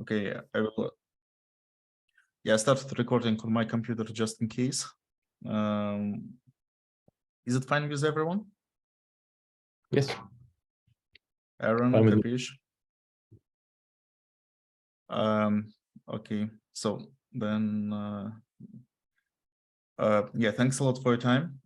Okay, I will. Yeah, I started recording on my computer just in case. Is it fine with everyone? Yes. Aaron, Fine with me. Kapish. Okay, so then, yeah, thanks a lot for your time.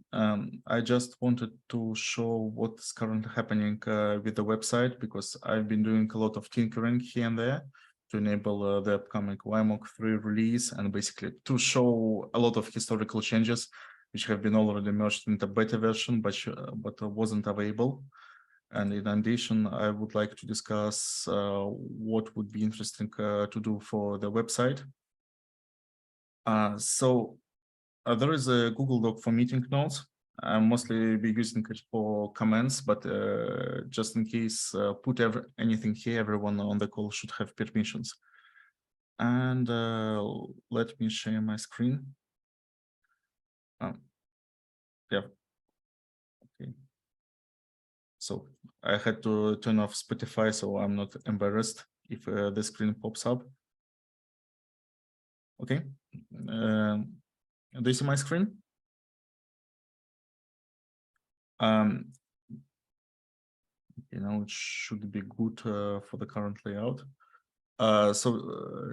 I just wanted to show what's currently happening with the website, because I've been doing a lot of tinkering here and there to enable the upcoming WireMock 3 release, and basically to show a lot of historical changes which have been already merged into beta version, but wasn't available. And in addition, I would like to discuss what would be interesting to do for the website. There is a Google Doc for meeting notes. I'm mostly be using it for comments, but just in case, put anything here, everyone on the call should have permissions. And let me share my screen. Yeah. Okay. So I had to turn off Spotify, so I'm not embarrassed if the screen pops up. Okay. Do you see my screen? It should be good for the current layout.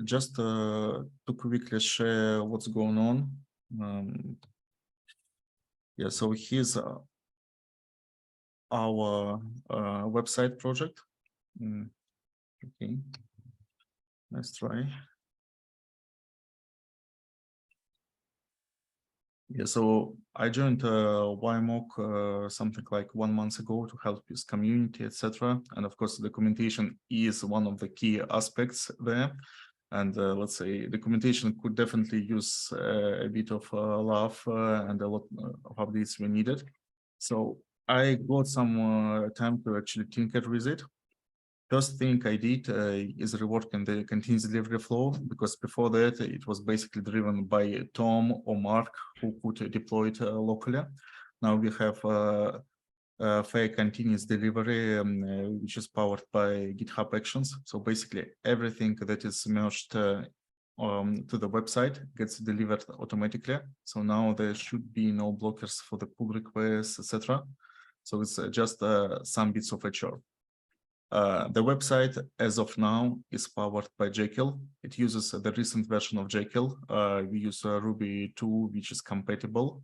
Just to quickly share what's going on. Yeah, so here's our website project. Okay, let's try. Yeah, so I joined WireMock something like 1 month ago to help with community, etc. And of course, documentation is one of the key aspects there. And let's say documentation could definitely use a bit of love and a lot of updates we needed. So I got some time to actually tinker with it. First thing I did is reworking the continuous delivery flow, because before that it was basically driven by Tom or Mark, who could deploy it locally. Now we have fair continuous delivery, which is powered by GitHub Actions. So basically everything that is merged to the website gets delivered automatically. So now there should be no blockers for the pull requests, etc. So it's just some bits of HR. The website, as of now, is powered by Jekyll. It uses the recent version of Jekyll. We use Ruby 2, which is compatible.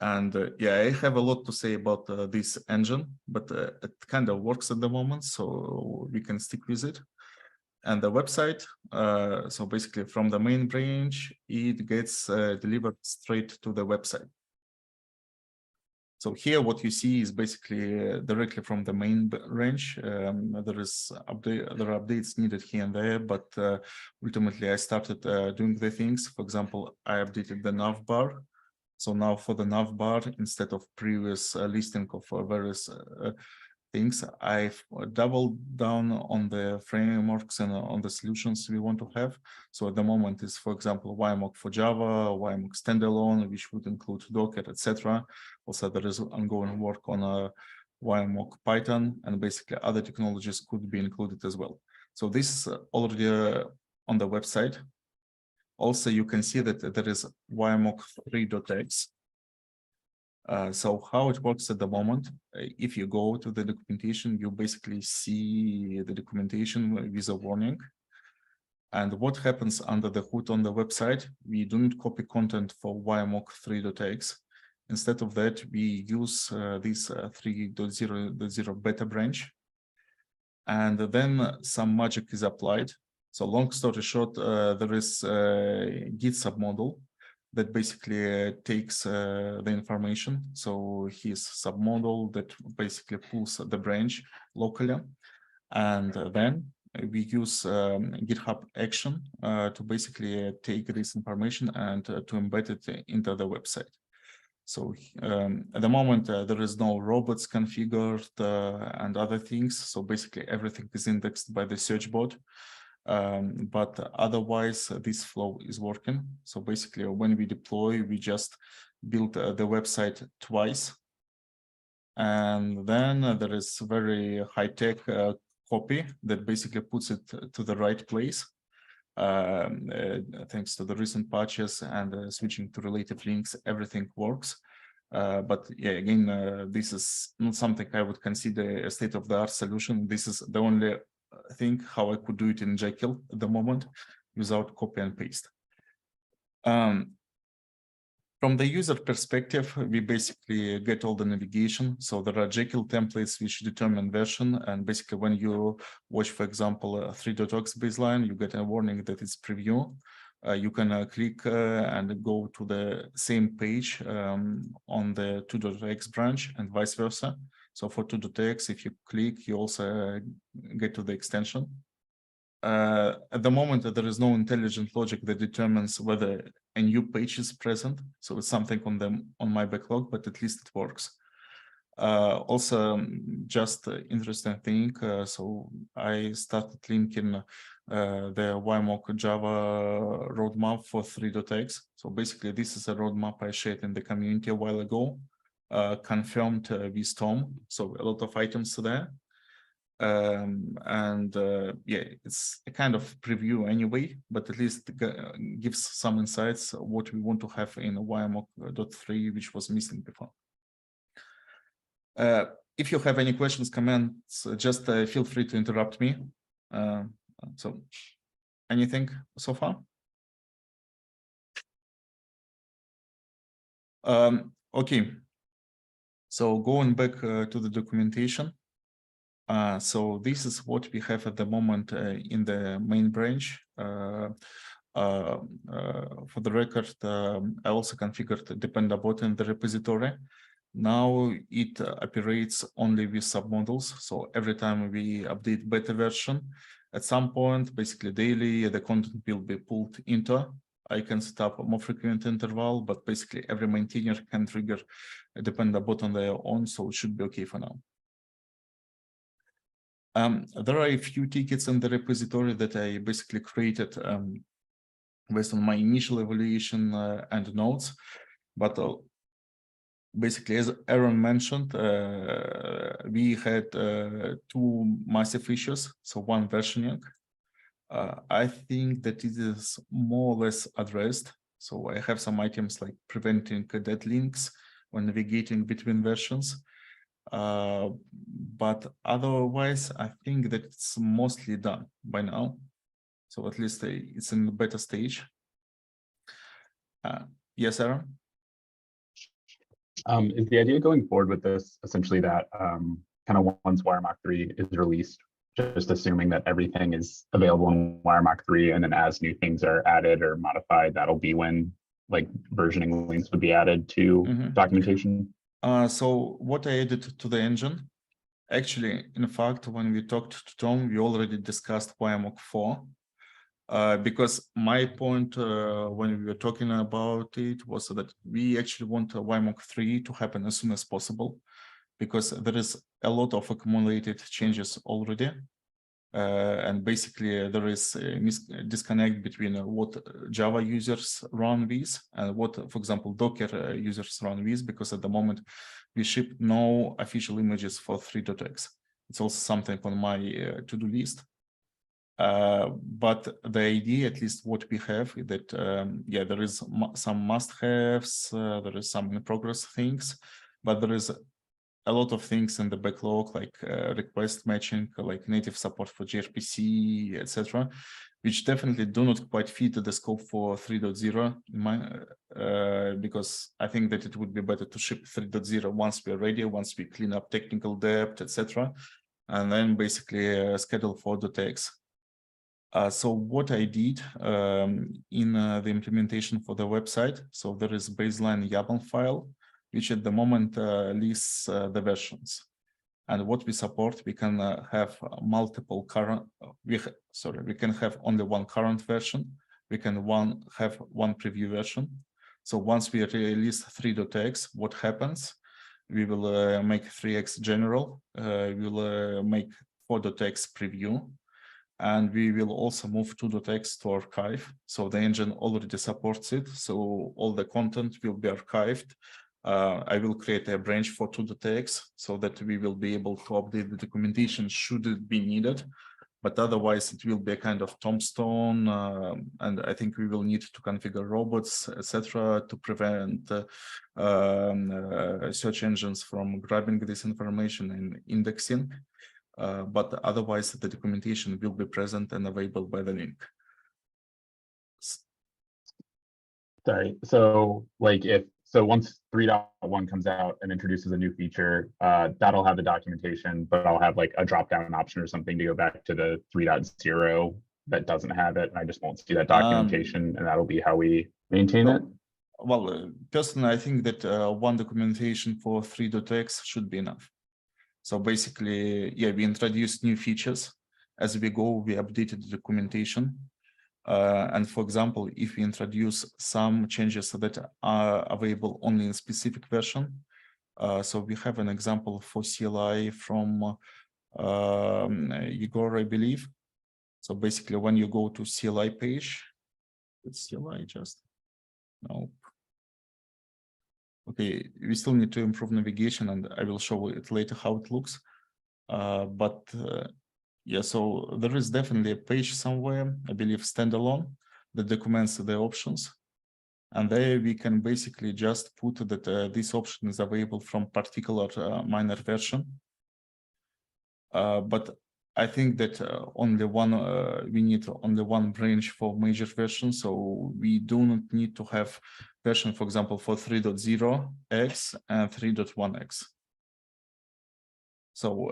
And yeah, I have a lot to say about this engine, but it kind of works at the moment, so we can stick with it. And the website, so basically from the main branch, it gets delivered straight to the website. So here, what you see is basically directly from the main branch. There are updates needed here and there, but ultimately I started doing the things. For example, I updated the navbar. So now for the navbar, instead of previous listing of various things, I've doubled down on the frameworks and on the solutions we want to have. So at the moment is, for example, WireMock for Java, WireMock standalone, which would include Docker, etc. Also, there is ongoing work on WireMock Python, and basically other technologies could be included as well. So this is already on the website. Also, you can see that there is WireMock 3.x. So how it works at the moment, if you go to the documentation, you basically see the documentation with a warning. And what happens under the hood on the website, we don't copy content for WireMock 3.x. Instead of that, we use this 3.0.0 beta branch. And then some magic is applied. So long story short, there is a Git submodule that basically takes the information. So his submodule that basically pulls the branch locally. And then we use GitHub action to basically take this information and to embed it into the website. So at the moment, there is no robots configured and other things. So basically everything is indexed by the search bot. But otherwise, this flow is working. So basically, when we deploy, we just build the website twice. And then there is very high-tech copy that basically puts it to the right place. thanks to the recent patches and switching to relative links, everything works. But yeah, again, this is not something I would consider a state-of-the-art solution. This is the only thing how I could do it in Jekyll at the moment without copy and paste. From the user perspective, we basically get all the navigation. So there are Jekyll templates which determine version. And basically when you watch, for example, a 3.x baseline, you get a warning that it's preview. You can click and go to the same page on the 2.x branch and vice versa. So for 2.x, if you click, you also get to the extension. At the moment, there is no intelligent logic that determines whether a new page is present. So it's something on my backlog, but at least it works. Also, just interesting thing. So I started linking the WireMock Java roadmap for 3.x. So basically, this is a roadmap I shared in the community a while ago, confirmed with Tom. So a lot of items there. Yeah, it's a kind of preview anyway, but at least gives some insights what we want to have in WireMock.3, which was missing before. If you have any questions, comments, just feel free to interrupt me. So anything so far? Okay, so going back to the documentation. So this is what we have at the moment in the main branch. For the record, I also configured the Dependabot in the repository. Now it operates only with submodels. So every time we update beta version, at some point, basically daily, the content will be pulled into. I can set up a more frequent interval, but basically every maintainer can trigger a Dependabot on their own, so it should be okay for now. There are a few tickets in the repository that I basically created based on my initial evaluation and notes. But basically, as Aaron mentioned, we had two massive issues. So one, versioning. I think that it is more or less addressed. So I have some items like preventing dead links when navigating between versions. But otherwise, I think that it's mostly done by now. So at least it's in the beta stage. Yes, Aaron? Is the idea going forward with this essentially that kind of once WireMock 3 is released, just assuming that everything is available in WireMock 3, and then as new things are added or modified, that'll be when like versioning links would be added to documentation? So what I added to the engine, actually, in fact, when we talked to Tom, we already discussed WireMock 4. Because my point when we were talking about it was that we actually want WireMock 3 to happen as soon as possible, because there is a lot of accumulated changes already. And basically there is a disconnect between what Java users run with and what, for example, Docker users run with, because at the moment we ship no official images for 3.x. It's also something on my to-do list. But the idea, at least what we have, is that yeah, there is some must-haves, there is some in-progress things, but there is a lot of things in the backlog, like request matching, like native support for gRPC, etc., which definitely do not quite fit the scope for 3.0 in my, because I think that it would be better to ship 3.0 once we're ready, once we clean up technical debt, etc., and then basically schedule for 4.x. So what I did in the implementation for the website, so there is baseline YAML file, which at the moment lists the versions. And what we support, we can have multiple current, we can have only one current version. We can have one preview version. So once we release 3.x, what happens? We will make 3x general, we will make 4.x preview, and we will also move 2.x to archive. So the engine already supports it. So all the content will be archived. I will create a branch for 2.x so that we will be able to update the documentation should it be needed. but otherwise it will be a kind of tombstone, and I think we will need to configure robots, etc., to prevent search engines from grabbing this information and indexing. But otherwise, the documentation will be present and available by the link. Sorry. So like so once 3.1 comes out and introduces a new feature, that'll have the documentation, but I'll have like a drop-down option or something to go back to the 3.0 that doesn't have it. And I just won't see that documentation, and that'll be how we maintain it. Well, personally, I think that one documentation for 3.x should be enough. So basically, yeah, we introduced new features. As we go, we updated the documentation. And for example, if we introduce some changes that are available only in specific version, so we have an example for CLI from Igor, I believe. So basically, when you go to CLI page, it's CLI just, no. Okay, we still need to improve navigation, and I will show it later how it looks. Yeah, so there is definitely a page somewhere, I believe standalone, that documents the options. And there we can basically just put that this option is available from particular minor version. But I think that only one, we need only one branch for major version. So we do not need to have version, for example, for 3.0x and 3.1x. So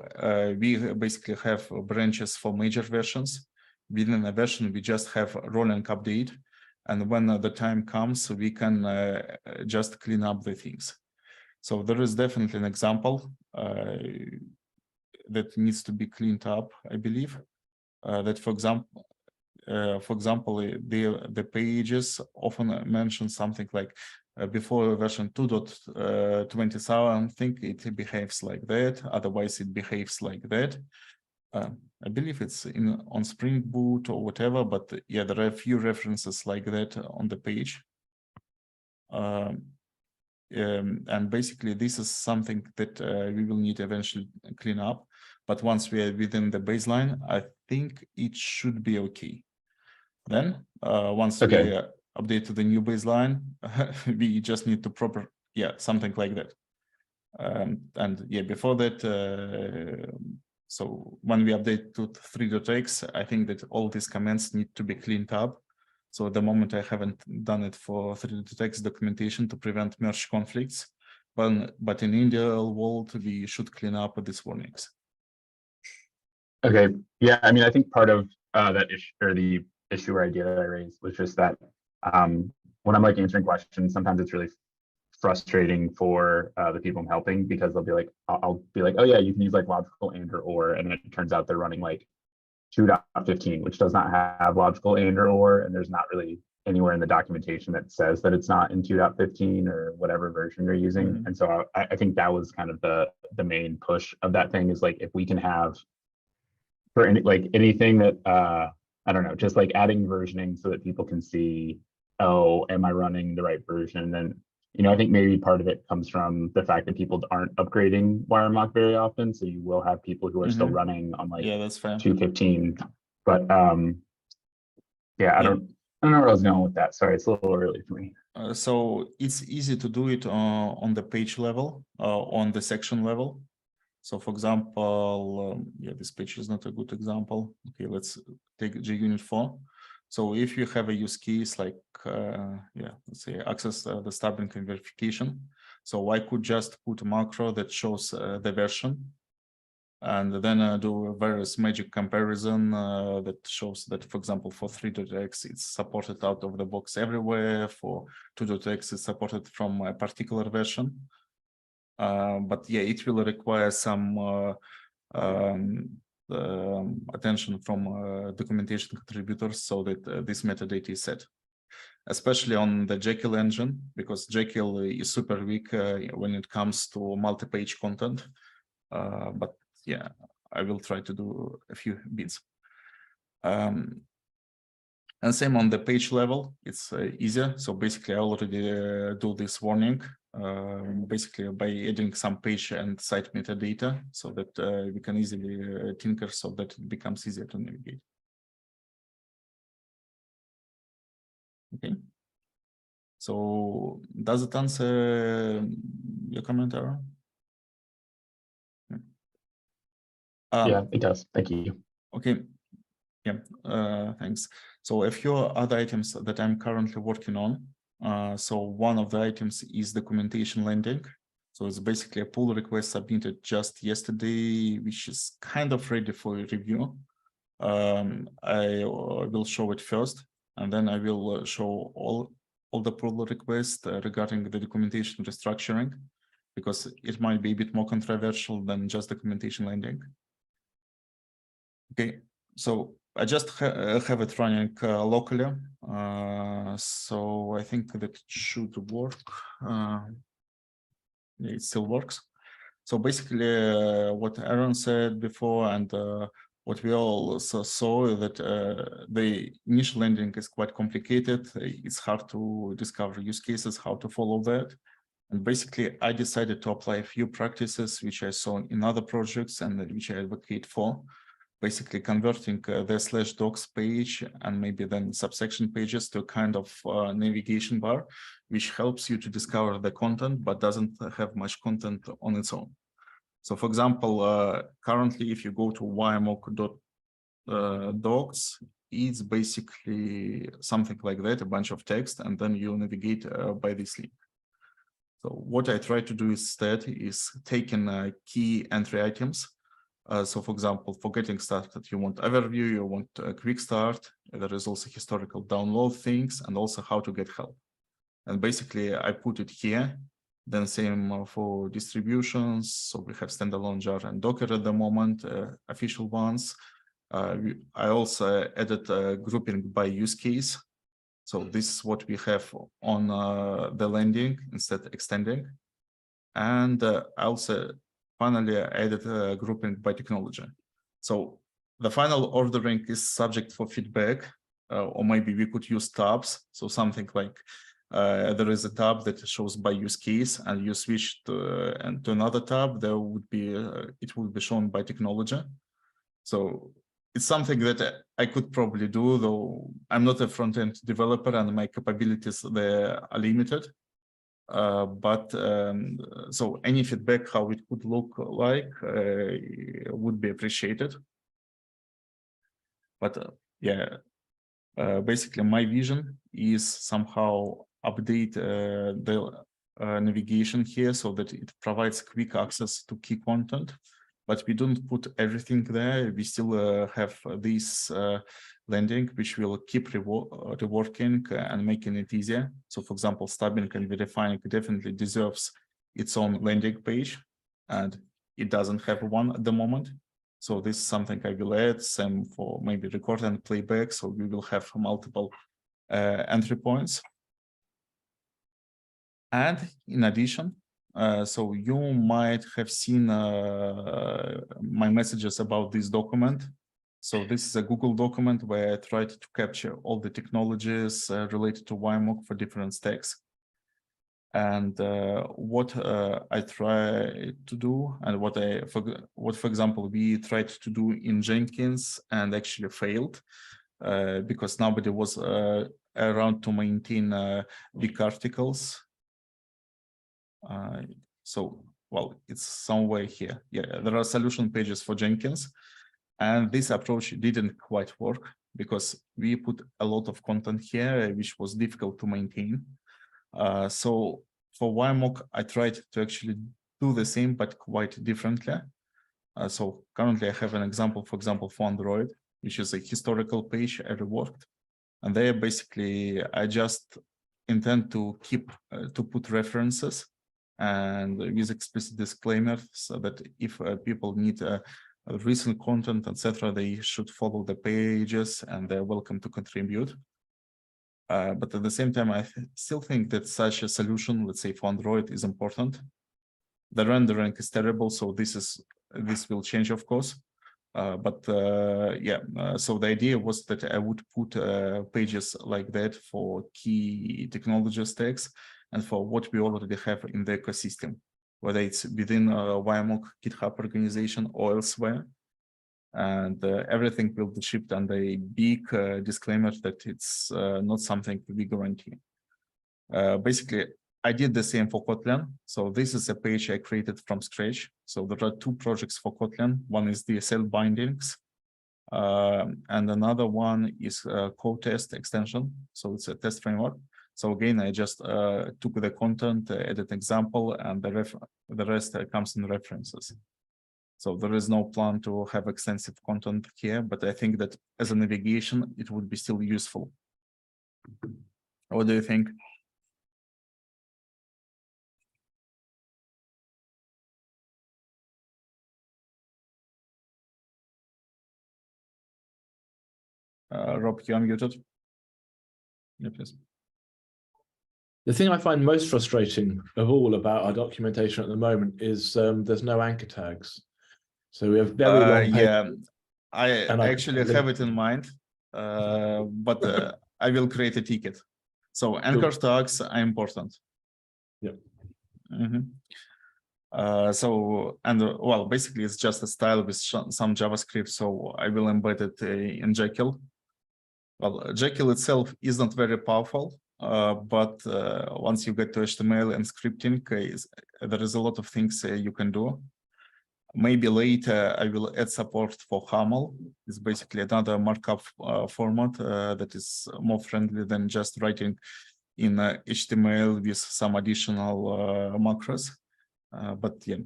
we basically have branches for major versions. Within a version, we just have rolling update. And when the time comes, we can just clean up the things. So there is definitely an example that needs to be cleaned up, I believe. That, for example, the pages often mention something like before version 2.20 think it behaves like that, otherwise it behaves like that. I believe it's on Spring Boot or whatever, but yeah, there are a few references like that on the page. And basically this is something that we will need to eventually clean up. But once we are within the baseline, I think it should be okay. Then once we update to the new baseline, we just need to something like that. And yeah, before that, so when we update to 3.x, I think that all these comments need to be cleaned up. So at the moment, I haven't done it for 3.x documentation to prevent merge conflicts. But in ideal world, we should clean up these warnings. Okay. Yeah, I mean, I think part of that issue, or the issue or idea that I raised, was just that when I'm like answering questions, sometimes it's really frustrating for the people I'm helping, because they'll be like, I'll be like, oh yeah, you can use like logical or, and then it turns out they're running like 2.15, which does not have logical or, and there's not really anywhere in the documentation that says that it's not in 2.15 or whatever version you're using. Mm-hmm. And so I think that was kind of the main push of that thing, is like, if we can have for anything that I don't know, just like adding versioning so that people can see, oh, am I running the right version? And I think maybe part of it comes from the fact that people aren't upgrading WireMock very often. So you will have people who are still running on like 2.15. But yeah, I don't know where I was going with that. Sorry, it's a little early for me. So it's easy to do it on the page level, on the section level. So for example, yeah, this page is not a good example. Okay, let's take JUnit 4. So if you have a use case like, let's say access the stubing and verification. So I could just put a macro that shows the version, and then do a various magic comparison that shows that, for example, for 3.x, it's supported out of the box everywhere. For 2.x, it's supported from a particular version. But yeah, it will require some attention from documentation contributors so that this metadata is set, especially on the Jekyll engine, because Jekyll is super weak when it comes to multi-page content. But yeah, I will try to do a few bits. And same on the page level, it's easier. So basically, I already do this warning basically by adding some page and site metadata so that we can easily tinker so that it becomes easier to navigate. Okay. So does it answer your comment, Aaron? Yeah, it does. Thank you. Okay. Yeah, thanks. So a few other items that I'm currently working on. So one of the items is documentation landing. So it's basically a pull request submitted just yesterday, which is kind of ready for review. I will show it first, and then I will show all the pull requests regarding the documentation restructuring, because it might be a bit more controversial than just documentation landing. Okay, so I just have it running locally, so I think that it should work. It still works. So basically, what Aaron said before, and what we also saw, that the initial landing is quite complicated. It's hard to discover use cases, how to follow that. And basically, I decided to apply a few practices which I saw in other projects and which I advocate for. Basically converting the /docs page and maybe then subsection pages to a kind of navigation bar, which helps you to discover the content, but doesn't have much content on its own. So for example, currently, if you go to WireMock.docs, it's basically something like that, a bunch of text, and then you navigate by this link. So what I try to do instead is taking key entry items. So for example, for getting started, you want overview, you want a quick start. There is also historical download things and also how to get help. And basically I put it here. Then same for distributions. So we have standalone jar and Docker at the moment, official ones. I also added a grouping by use case. So this is what we have on the landing instead of extending. And I also finally added a grouping by technology. So the final ordering is subject for feedback, or maybe we could use tabs. So something like there is a tab that shows by use case, and you switch to another tab, there would be it will be shown by technology. So it's something that I could probably do, though I'm not a front-end developer and my capabilities there are limited. So any feedback how it could look like would be appreciated. But basically my vision is somehow update the navigation here so that it provides quick access to key content, but we don't put everything there. We still have this landing, which will keep reworking and making it easier. So for example, stubbing and verifying definitely deserves its own landing page, and it doesn't have one at the moment. So this is something I will add, same for maybe record and playback. So we will have multiple entry points. And in addition, so you might have seen my messages about this document. So this is a Google document where I tried to capture all the technologies related to WireMock for different stacks. And what I try to do, and what for example, we tried to do in Jenkins and actually failed because nobody was around to maintain big articles. So, well, it's somewhere here. Yeah, there are solution pages for Jenkins, and this approach didn't quite work because we put a lot of content here, which was difficult to maintain. So for WireMock, I tried to actually do the same, but quite differently. So currently I have an example, for example, for Android, which is a historical page I reworked. And there basically, I just intend to keep, to put references and use explicit disclaimers so that if people need recent content, etc., they should follow the pages and they're welcome to contribute. But at the same time, I still think that such a solution, let's say for Android, is important. The rendering is terrible, so this will change, of course. So the idea was that I would put pages like that for key technology stacks, and for what we already have in the ecosystem, whether it's within WireMock GitHub organization or elsewhere. And everything will be shipped under a big disclaimer that it's not something we guarantee. Basically, I did the same for Kotlin. So this is a page I created from scratch. So there are two projects for Kotlin. One is DSL bindings, and another one is code test extension. So it's a test framework. So again, I just took the content, added example, and the rest comes in references. So there is no plan to have extensive content here, but I think that as a navigation, it would be still useful. What do you think? Rob, you unmuted. Yeah, please. The thing I find most frustrating of all about our documentation at the moment is there's no anchor tags. So we have very long pages. Yeah, I actually have it in mind, but I will create a ticket. So anchor tags are important. Yeah. Well, basically it's just a style with some JavaScript. So I will embed it in Jekyll. Well, Jekyll itself is not very powerful, but once you get to HTML and scripting, there is a lot of things you can do. Maybe later I will add support for HAML. It's basically another markup format that is more friendly than just writing in HTML with some additional macros. But yeah,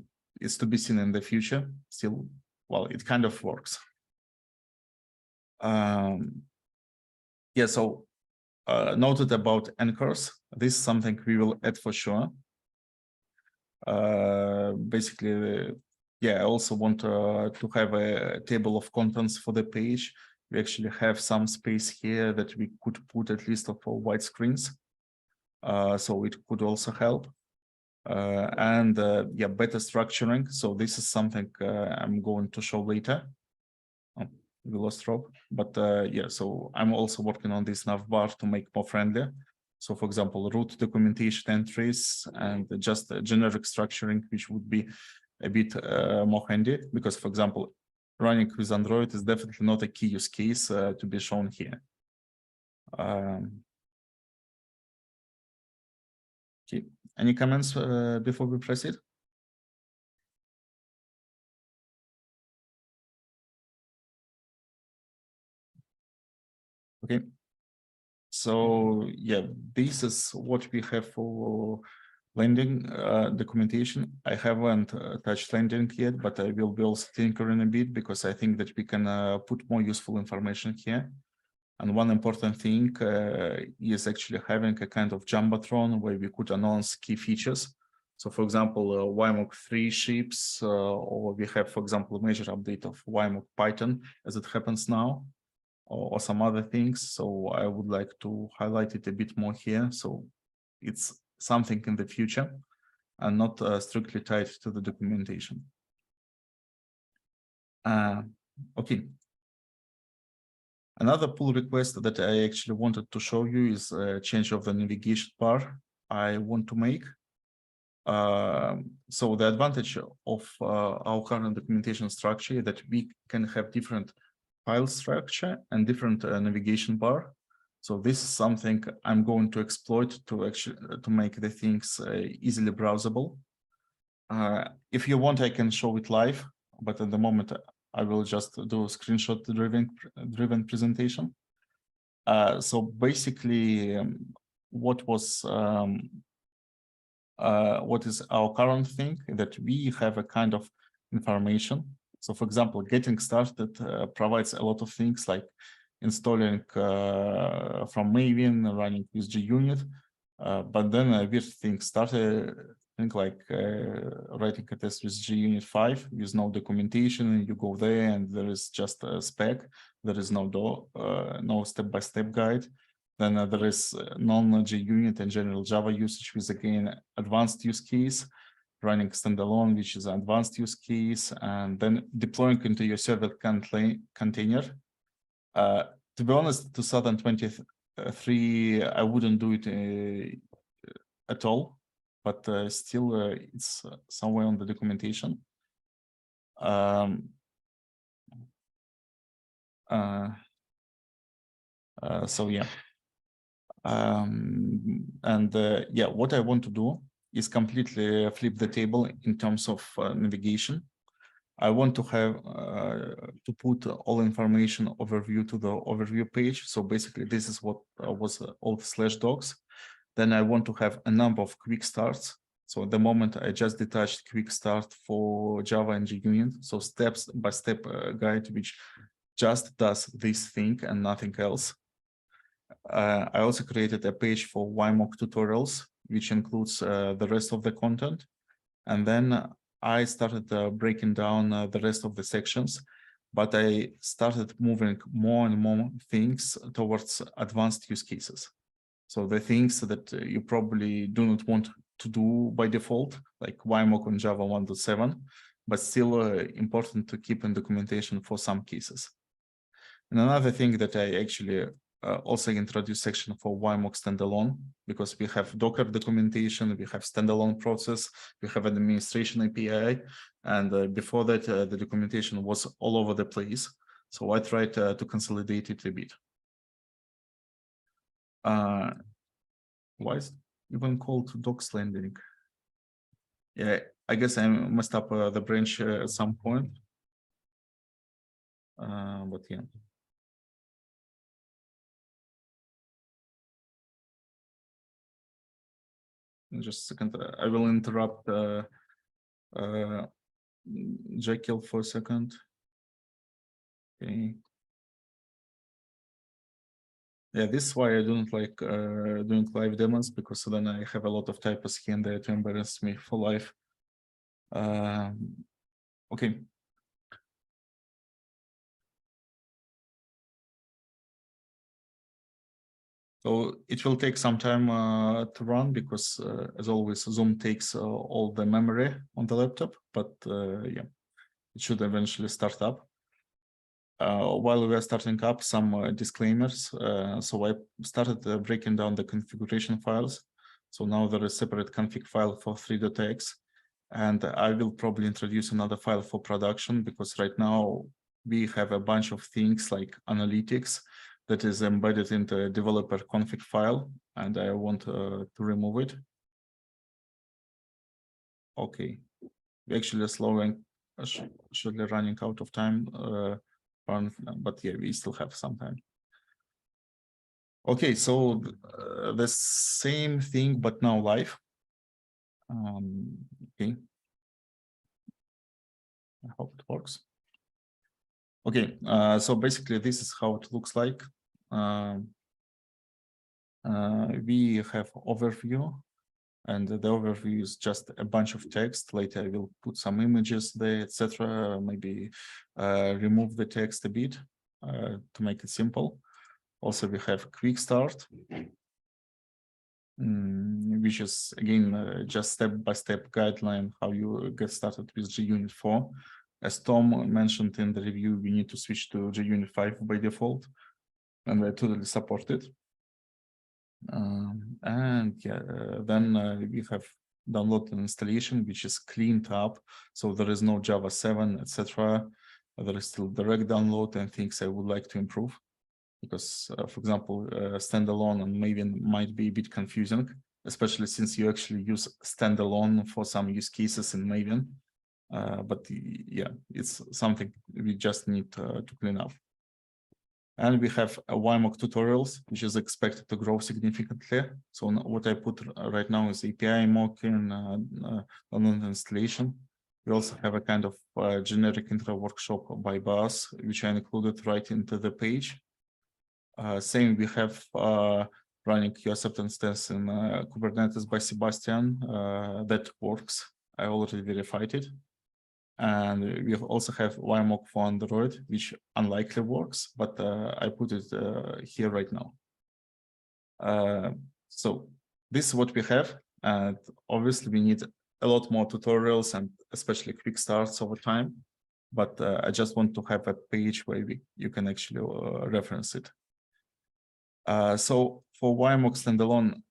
it's to be seen in the future. Still, well, it kind of works. Yeah, so noted about anchors. This is something we will add for sure. Basically, yeah, I also want to have a table of contents for the page. We actually have some space here that we could put at least for white screens. So it could also help. Yeah, better structuring. So this is something I'm going to show later. We lost Rob, but yeah, so I'm also working on this navbar to make more friendly. So for example, root documentation entries and just generic structuring, which would be a bit more handy, because for example, running with Android is definitely not a key use case to be shown here. Okay, any comments before we proceed? Okay, so yeah, this is what we have for landing documentation. I haven't touched landing yet, but I will be also tinkering a bit because I think that we can put more useful information here. And one important thing is actually having a kind of jumbotron where we could announce key features. So for example, WireMock 3 ships, or we have, for example, a major update of WireMock Python as it happens now, or some other things. So I would like to highlight it a bit more here. So it's something in the future and not strictly tied to the documentation. Okay. Another pull request that I actually wanted to show you is a change of the navigation bar I want to make. So the advantage of our current documentation structure is that we can have different file structure and different navigation bar. So this is something I'm going to exploit to actually to make the things easily browsable. If you want, I can show it live, but at the moment I will just do a screenshot driven presentation. So basically, what is our current thing that we have a kind of information. So for example, getting started provides a lot of things like installing from Maven, running with JUnit, but then a weird thing started, like writing a test with JUnit 5 with no documentation, and you go there and there is just a spec, there is no step-by-step guide. Then there is non-JUnit and general Java usage with, again, advanced use case, running standalone, which is an advanced use case, and then deploying into your server container. To be honest, 2023, I wouldn't do it at all, but still it's somewhere on the documentation. So yeah. Yeah, what I want to do is completely flip the table in terms of navigation. I want to have to put all information overview to the overview page. So basically, this is what was old /docs. Then I want to have a number of quick starts. So at the moment, I just detached quick start for Java and JUnit. So step-by-step guide, which just does this thing and nothing else. I also created a page for WireMock tutorials, which includes the rest of the content. And then I started breaking down the rest of the sections, but I started moving more and more things towards advanced use cases. So the things that you probably do not want to do by default, like WireMock on Java 1.7, but still important to keep in documentation for some cases. And another thing that I actually also introduce section for WireMock standalone, because we have Docker documentation, we have standalone process, we have an administration API, and before that, the documentation was all over the place. So I tried to consolidate it a bit. Why is it even called docs landing? Yeah, I guess I messed up the branch at some point. But yeah. Just a second, I will interrupt Jekyll for a second. Okay. Yeah, this is why I don't like doing live demos, because then I have a lot of typos here and there to embarrass me for life. Okay. So it will take some time to run, because as always, Zoom takes all the memory on the laptop, but yeah, it should eventually start up. While we are starting up, some disclaimers. So I started breaking down the configuration files. So now there is a separate config file for 3.x, and I will probably introduce another file for production, because right now we have a bunch of things like analytics that is embedded in the developer config file, and I want to remove it. Okay, we actually are slowing, should be running out of time. But yeah, we still have some time. Okay, so the same thing, but now live. Okay, I hope it works. Okay, so basically this is how it looks like. We have overview, and the overview is just a bunch of text. Later I will put some images there, etc. Maybe remove the text a bit to make it simple. Also, we have quick start, which is again just step-by-step guideline how you get started with JUnit 4. As Tom mentioned in the review, we need to switch to JUnit 5 by default, and I totally support it. And yeah, then we have download and installation, which is cleaned up, so there is no Java 7, etc. There is still direct download and things I would like to improve, because, for example, standalone and Maven might be a bit confusing, especially since you actually use standalone for some use cases in Maven. But yeah, it's something we just need to clean up. And we have a WireMock tutorials, which is expected to grow significantly. So what I put right now is API mocking, download installation. We also have a kind of generic intro workshop by Bas, which I included right into the page. Same, we have running your acceptance tests in Kubernetes by Sebastian. That works. I already verified it. And we also have WireMock for Android, which unlikely works, but I put it here right now. So this is what we have. And obviously, we need a lot more tutorials and especially quick starts over time. But I just want to have a page where you can actually reference it. So for WireMock standalone,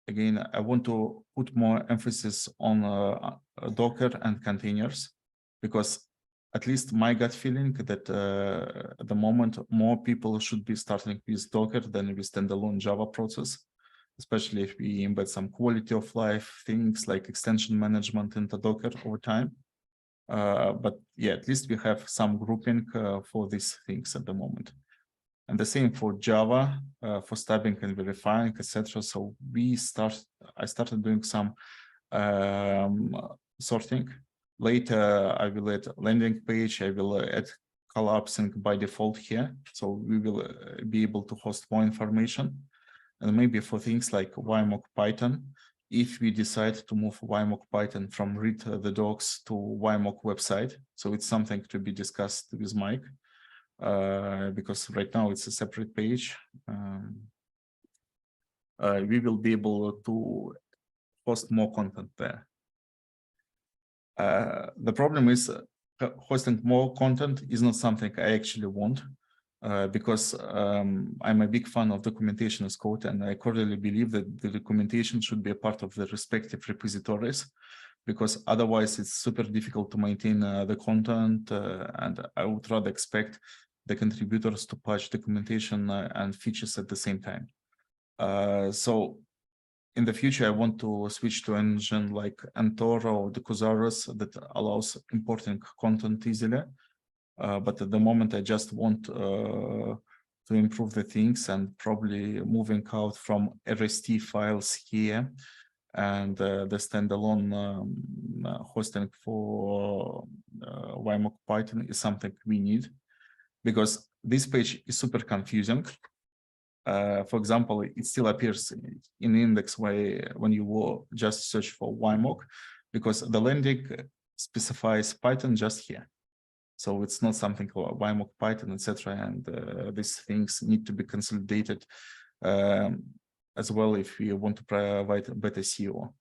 again, I want to put more emphasis on Docker and containers, because at least my gut feeling that at the moment, more people should be starting with Docker than with standalone Java process, especially if we embed some quality of life things like extension management into Docker over time. But yeah, at least we have some grouping for these things at the moment. And the same for Java, for stubbing and verifying, etc. So I started doing some sorting. Later, I will add landing page. I will add collapsing by default here. So we will be able to host more information. And maybe for things like WireMock Python, if we decide to move WireMock Python from read the docs to WireMock website. So it's something to be discussed with Mike. Because right now it's a separate page. We will be able to host more content there. The problem is hosting more content is not something I actually want, because I'm a big fan of documentation as code, and I cordially believe that the documentation should be a part of the respective repositories, because otherwise it's super difficult to maintain the content, and I would rather expect the contributors to patch documentation and features at the same time. So in the future, I want to switch to an engine like Antora or the Kuzaras that allows importing content easily. But at the moment, I just want to improve the things and probably moving out from RST files here, and the standalone hosting for WireMock Python is something we need, because this page is super confusing. For example, it still appears in index when you will just search for WireMock, because the landing specifies Python just here. So it's not something like WireMock Python, etc. And these things need to be consolidated as well if we want to provide better SEO.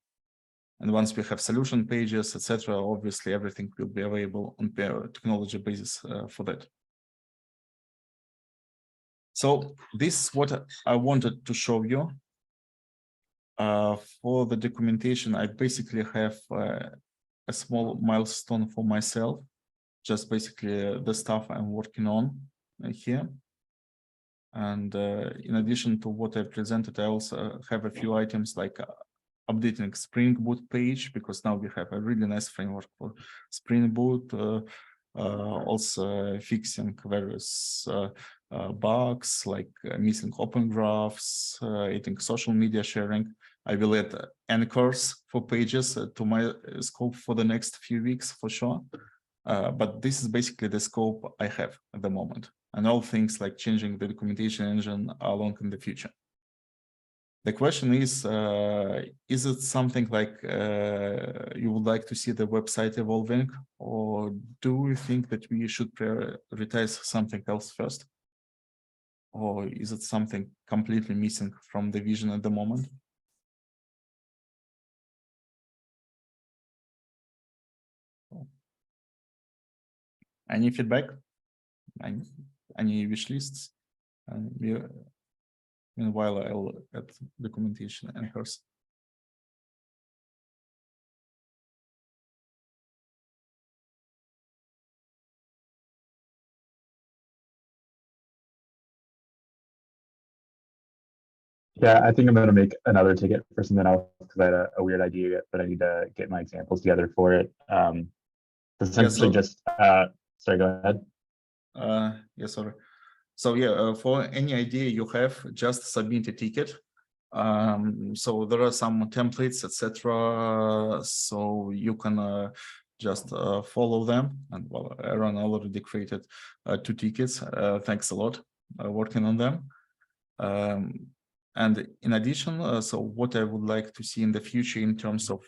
And once we have solution pages, etc., obviously everything will be available on a technology basis for that. So this is what I wanted to show you. For the documentation, I basically have a small milestone for myself, just basically the stuff I'm working on here. And in addition to what I presented, I also have a few items like updating Spring Boot page, because now we have a really nice framework for Spring Boot, also fixing various bugs like missing open graphs, adding social media sharing. I will add anchors for pages to my scope for the next few weeks for sure. But this is basically the scope I have at the moment. And all things like changing the documentation engine are long in the future. The question is it something like you would like to see the website evolving, or do you think that we should prioritize something else first? Or is it something completely missing from the vision at the moment? Any feedback? Any wish lists? Meanwhile, I'll add documentation and hers. Yeah, I think I'm going to make another ticket for something else because I had a weird idea, but I need to get my examples together for it. Essentially, sorry, go ahead. Yeah, sorry. So yeah, for any idea you have, just submit a ticket. So there are some templates, etc. So you can just follow them. And well, Aaron already created 2 tickets. Thanks a lot, working on them. And in addition, so what I would like to see in the future in terms of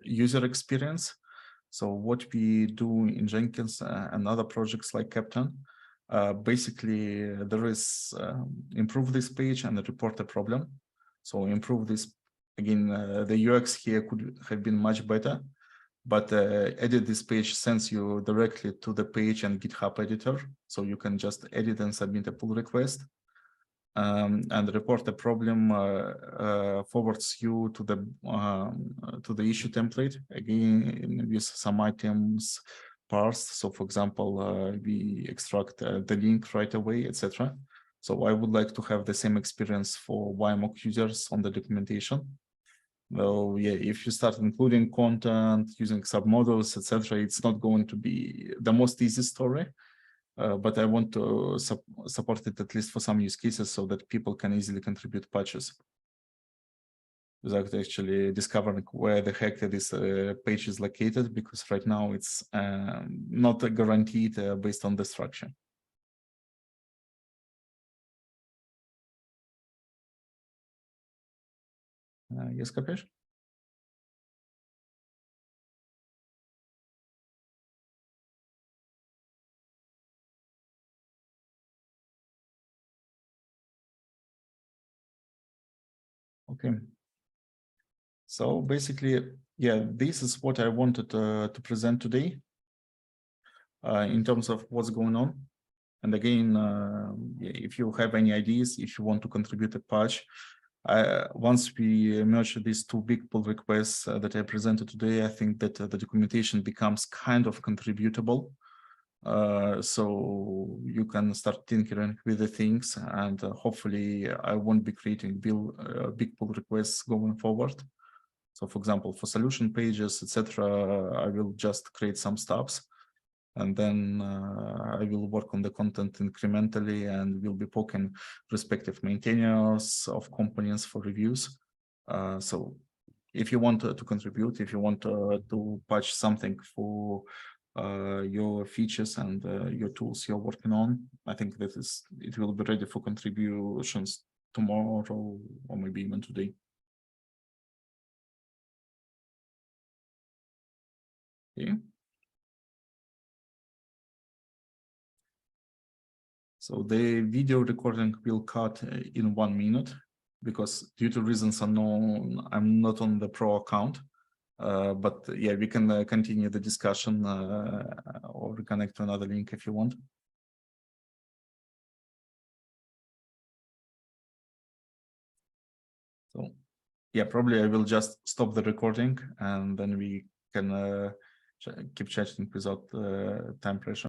user experience. So what we do in Jenkins and other projects like Captain, basically there is improve this page and report a problem. So improve this, again, the UX here could have been much better, but edit this page sends you directly to the page and GitHub editor. So you can just edit and submit a pull request. and report the problem, forwards you to the issue template, again with some items parsed. So for example, we extract the link right away, etc. So I would like to have the same experience for WireMock users on the documentation. Well, yeah, if you start including content using submodels, etc., it's not going to be the most easy story. But I want to support it at least for some use cases so that people can easily contribute patches without actually discovering where the heck this page is located, because right now it's not guaranteed based on the structure. Yes, Kapesh? Okay. So basically, yeah, this is what I wanted to present today in terms of what's going on. And again, if you have any ideas, if you want to contribute a patch, once we merge these two big pull requests that I presented today, I think that the documentation becomes kind of contributable. So you can start tinkering with the things, and hopefully I won't be creating big pull requests going forward. So for example, for solution pages, etc., I will just create some stubs, and then I will work on the content incrementally and will be poking respective maintainers of components for reviews. So if you want to contribute, if you want to patch something for your features and your tools you're working on, I think that it will be ready for contributions tomorrow or maybe even today. Okay. So the video recording will cut in 1 minute because due to reasons unknown, I'm not on the pro account. But yeah, we can continue the discussion or reconnect to another link if you want. So yeah, probably I will just stop the recording and then we can keep chatting without time pressure.